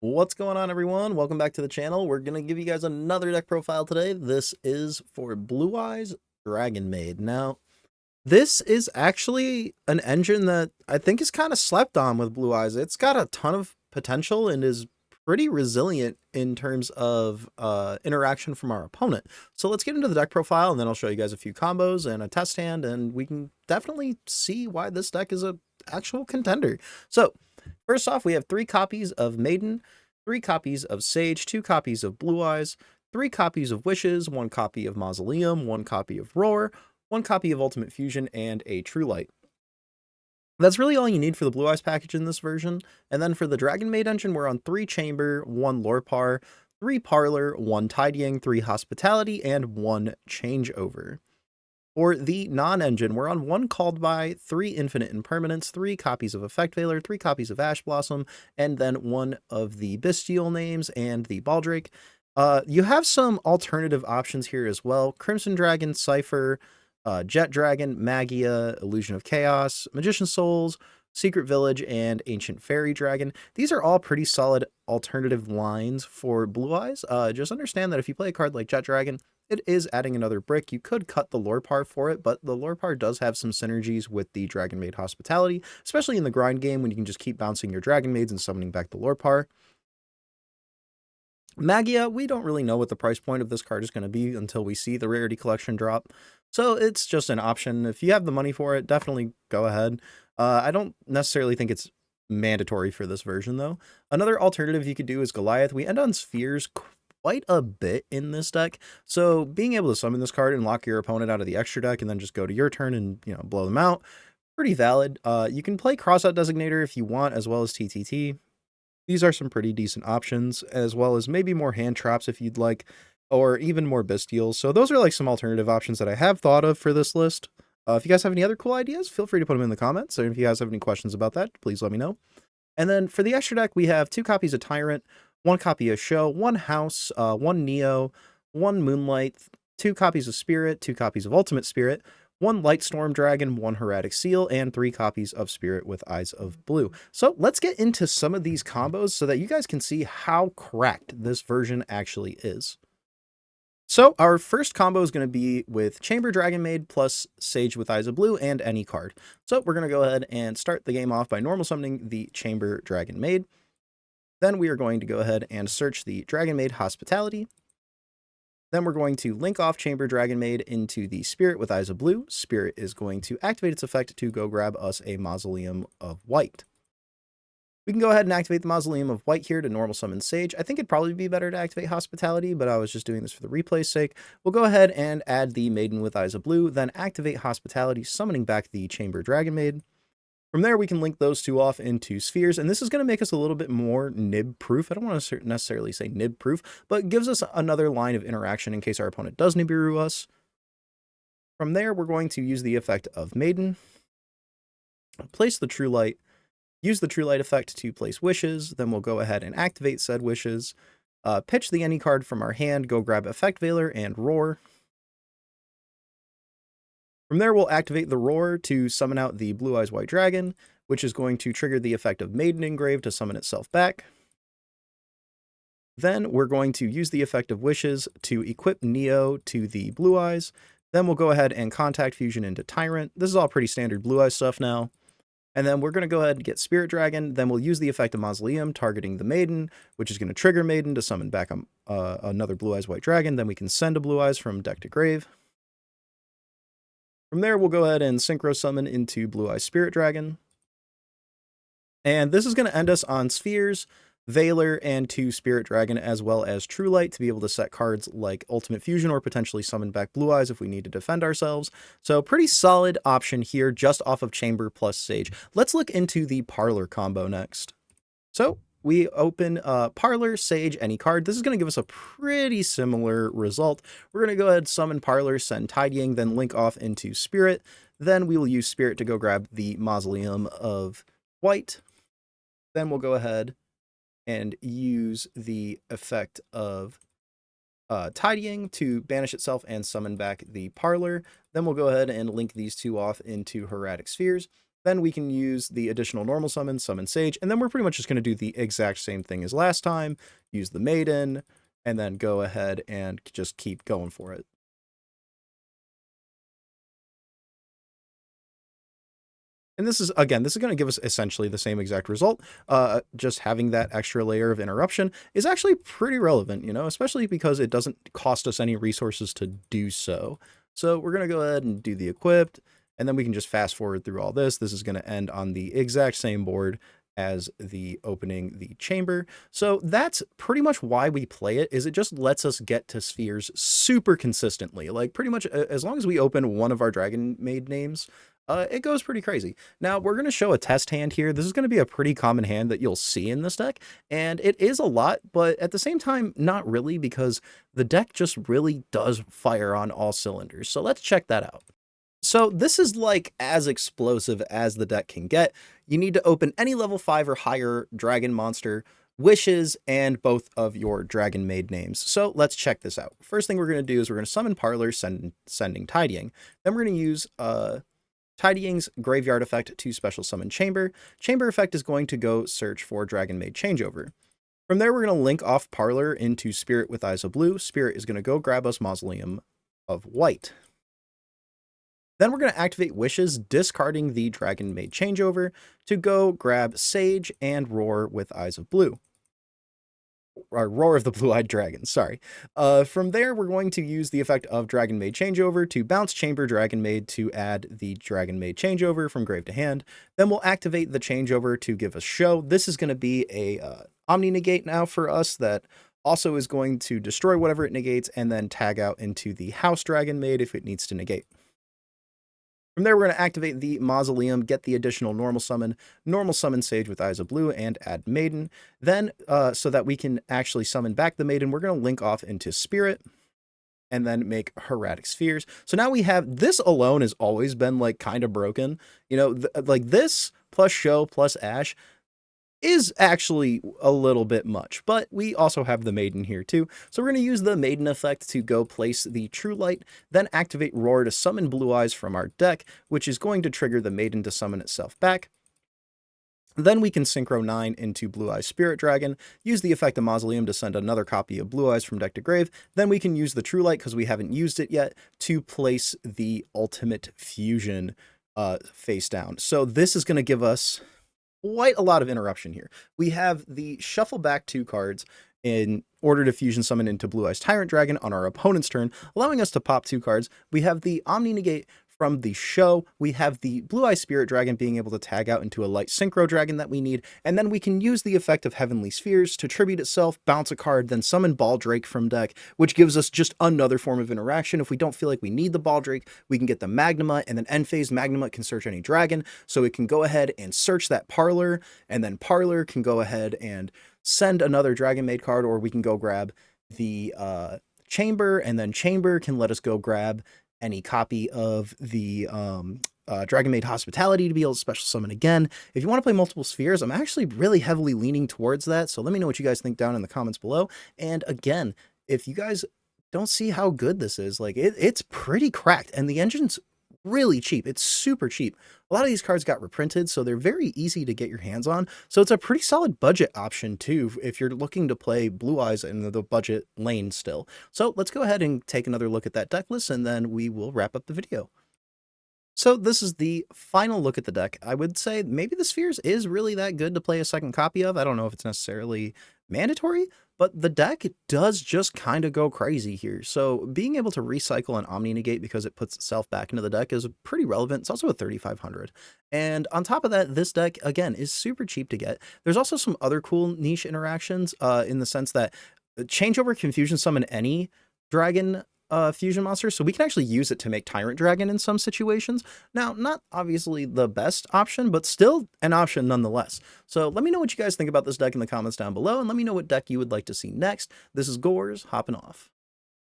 What's going on, everyone? Welcome back to the channel. We're going to give you guys another deck profile today. This is for Blue Eyes Dragonmaid. Now, this is actually an engine that I think is kind of slept on with Blue Eyes. It's got a ton of potential and is pretty resilient in terms of interaction from our opponent. So let's get into the deck profile, and then I'll show you guys a few combos and a test hand, and we can definitely see why this deck is a actual contender. So first off, we have 3 copies of Maiden, 3 copies of Sage, 2 copies of Blue Eyes, 3 copies of Wishes, 1 copy of Mausoleum, 1 copy of Roar, 1 copy of Ultimate Fusion, and a True Light. That's really all you need for the Blue Eyes package in this version. And then for the Dragonmaid engine, we're on 3 Chamber, 1 Lorepar, 3 Parlor, 1 Tidying, 3 Hospitality, and 1 Changeover. For the non-engine, we're on 1 Called By, 3 Infinite Impermanence, 3 copies of Effect Veiler, 3 copies of Ash Blossom, and then 1 of the Bestial names and the Baldrake. You have some alternative options here as well. Crimson Dragon, Cypher, Jet Dragon, Magia, Illusion of Chaos, Magician Souls, Secret Village, and Ancient Fairy Dragon. These are all pretty solid alternative lines for Blue Eyes. Just understand that if you play a card like Jet Dragon, it is adding another brick. You could cut the Lorepar for it, but the Lorepar does have some synergies with the Dragonmaid Hospitality, especially in the grind game when you can just keep bouncing your Dragonmaids and summoning back the Lorepar. Magia, we don't really know what the price point of this card is going to be until we see the rarity collection drop, so it's just an option. If you have the money for it, definitely go ahead. I don't necessarily think it's mandatory for this version, though. Another alternative you could do is Goliath. We end on spheres quite a bit in this deck, so being able to summon this card and lock your opponent out of the extra deck and then just go to your turn and, blow them out, pretty valid. You can play Crossout Designator if you want, as well as TTT. These are some pretty decent options, as well as maybe more hand traps if you'd like, or even more bestials. So those are like some alternative options that I have thought of for this list. If you guys have any other cool ideas, feel free to put them in the comments. And if you guys have any questions about that, please let me know. And then for the extra deck, we have 2 copies of Tyrant, 1 copy of Show, 1 House, 1 Neo, 1 Moonlight, 2 copies of Spirit, 2 copies of Ultimate Spirit, 1 Lightstorm Dragon, 1 Heretic Seal, and 3 copies of Spirit with Eyes of Blue. So let's get into some of these combos so that you guys can see how cracked this version actually is. So our first combo is going to be with Chamber Dragonmaid plus Sage with Eyes of Blue and any card. So we're going to go ahead and start the game off by normal summoning the Chamber Dragonmaid. Then we are going to go ahead and search the Dragonmaid Hospitality. Then we're going to link off Chamber Dragonmaid into the Spirit with Eyes of Blue. Spirit is going to activate its effect to go grab us a Mausoleum of White. We can go ahead and activate the Mausoleum of White here to normal summon Sage. I think it'd probably be better to activate Hospitality, but I was just doing this for the replay's sake. We'll go ahead and add the Maiden with Eyes of Blue, then activate Hospitality, summoning back the Chamber Dragonmaid. From there, we can link those 2 off into spheres, and this is going to make us a little bit more nib-proof. I don't want to necessarily say nib-proof, but it gives us another line of interaction in case our opponent does Nibiru us. From there, we're going to use the effect of Maiden, place the True Light, use the True Light effect to place Wishes, then we'll go ahead and activate said Wishes, pitch the any card from our hand, go grab Effect Veiler and Roar. From there, we'll activate the Roar to summon out the Blue Eyes White Dragon, which is going to trigger the effect of Maiden Engrave to summon itself back. Then we're going to use the effect of Wishes to equip Neo to the Blue Eyes. Then we'll go ahead and Contact Fusion into Tyrant. This is all pretty standard Blue Eyes stuff now. And then we're going to go ahead and get Spirit Dragon. Then we'll use the effect of Mausoleum, targeting the Maiden, which is going to trigger Maiden to summon back another Blue Eyes White Dragon. Then we can send a Blue Eyes from deck to grave. From there, we'll go ahead and Synchro Summon into Blue Eyes Spirit Dragon. And this is going to end us on Spheres, Veiler, and 2 Spirit Dragon, as well as True Light to be able to set cards like Ultimate Fusion or potentially summon back Blue Eyes if we need to defend ourselves. So pretty solid option here just off of Chamber plus Sage. Let's look into the Parlor combo next. So we open Parlor, Sage, any card. This is going to give us a pretty similar result. We're going to go ahead, summon Parlor, send Tidying, then link off into Spirit. Then we will use Spirit to go grab the Mausoleum of White. Then we'll go ahead and use the effect of Tidying to banish itself and summon back the Parlor. Then we'll go ahead and link these 2 off into Heretic Spheres. Then we can use the additional normal summon, summon Sage, and then we're pretty much just going to do the exact same thing as last time, use the Maiden, and then go ahead and just keep going for it. And this is, again, this is going to give us essentially the same exact result. Just having that extra layer of interruption is actually pretty relevant, you know, especially because it doesn't cost us any resources to do so. So we're going to go ahead and do the equipped, and then we can just fast forward through all this. This is going to end on the exact same board as the opening the chamber. So that's pretty much why we play it, is it just lets us get to spheres super consistently. Like pretty much as long as we open one of our Dragonmaid names, it goes pretty crazy. Now, we're going to show a test hand here. This is going to be a pretty common hand that you'll see in this deck, and it is a lot, but at the same time, not really, because the deck just really does fire on all cylinders. So let's check that out. So this is like as explosive as the deck can get. You need to open any level 5 or higher dragon monster, wishes, and both of your Dragonmaid names. So let's check this out. First thing we're going to do is we're going to summon Parlor, sending Tidying. Then we're going to use Tidying's graveyard effect to special summon Chamber. Chamber effect is going to go search for Dragonmaid Changeover. From there, we're going to link off Parlor into Spirit with Eyes of Blue. Spirit is going to go grab us Mausoleum of White. Then we're going to activate Wishes, discarding the Dragonmaid Changeover to go grab Sage and Roar with Eyes of Blue. Or Roar of the Blue-Eyed Dragon, sorry. From there, we're going to use the effect of Dragonmaid Changeover to bounce Chamber Dragonmaid to add the Dragonmaid Changeover from grave to hand. Then we'll activate the Changeover to give us Show. This is going to be a Omni Negate now for us that also is going to destroy whatever it negates and then tag out into the House Dragonmaid if it needs to negate. From there, we're going to activate the Mausoleum, get the additional normal summon Sage with Eyes of Blue, and add Maiden. Then, so that we can actually summon back the Maiden, we're going to link off into Spirit, and then make Hieratic Spheres. So now we have, this alone has always been like kind of broken. You know, like this plus Show plus Ash is actually a little bit much, but we also have the Maiden here too. So we're going to use the Maiden effect to go place the True Light, then activate Roar to summon Blue Eyes from our deck, which is going to trigger the Maiden to summon itself back. Then we can Synchro 9 into Blue Eyes Spirit Dragon, use the effect of Mausoleum to send another copy of Blue Eyes from deck to grave. Then we can use the True Light, because we haven't used it yet, to place the Ultimate Fusion face down. So this is going to give us quite a lot of interruption here. We have the shuffle back 2 cards in order to fusion summon into Blue Eyes Tyrant Dragon on our opponent's turn, allowing us to pop 2 cards. We have the Omni Negate from the Show. We have the Blue Eyes Spirit Dragon being able to tag out into a light Synchro Dragon that we need, and then we can use the effect of Heavenly Spheres to tribute itself, bounce a card, then summon Baldrake from deck, which gives us just another form of interaction. If we don't feel like we need the Baldrake, we can get the Magnamut, and then end phase Magnamut can search any dragon, so it can go ahead and search that Parlor, and then Parlor can go ahead and send another Dragonmaid card, or we can go grab the Chamber, and then Chamber can let us go grab any copy of the Dragonmaid Hospitality to be able to special summon again. If you want to play multiple spheres, I'm actually really heavily leaning towards that, so let me know what you guys think down in the comments below. And again, if you guys don't see how good this is, like it's pretty cracked, and the engine's really cheap. It's super cheap. A lot of these cards got reprinted, so they're very easy to get your hands on. So it's a pretty solid budget option too, if you're looking to play Blue Eyes in the budget lane still. So let's go ahead and take another look at that deck list, and then we will wrap up the video. So this is the final look at the deck. I would say maybe the Spheres is really that good to play a second copy of. I don't know if it's necessarily mandatory, but the deck does just kind of go crazy here. So being able to recycle an Omni Negate because it puts itself back into the deck is pretty relevant. It's also a 3,500. And on top of that, this deck, again, is super cheap to get. There's also some other cool niche interactions in the sense that Changeover can fusion summon any dragon fusion monster, so we can actually use it to make Tyrant Dragon in some situations. Now, not obviously the best option, but still an option nonetheless. So let me know what you guys think about this deck in the comments down below, and let me know what deck you would like to see next. This is Gores, hopping off.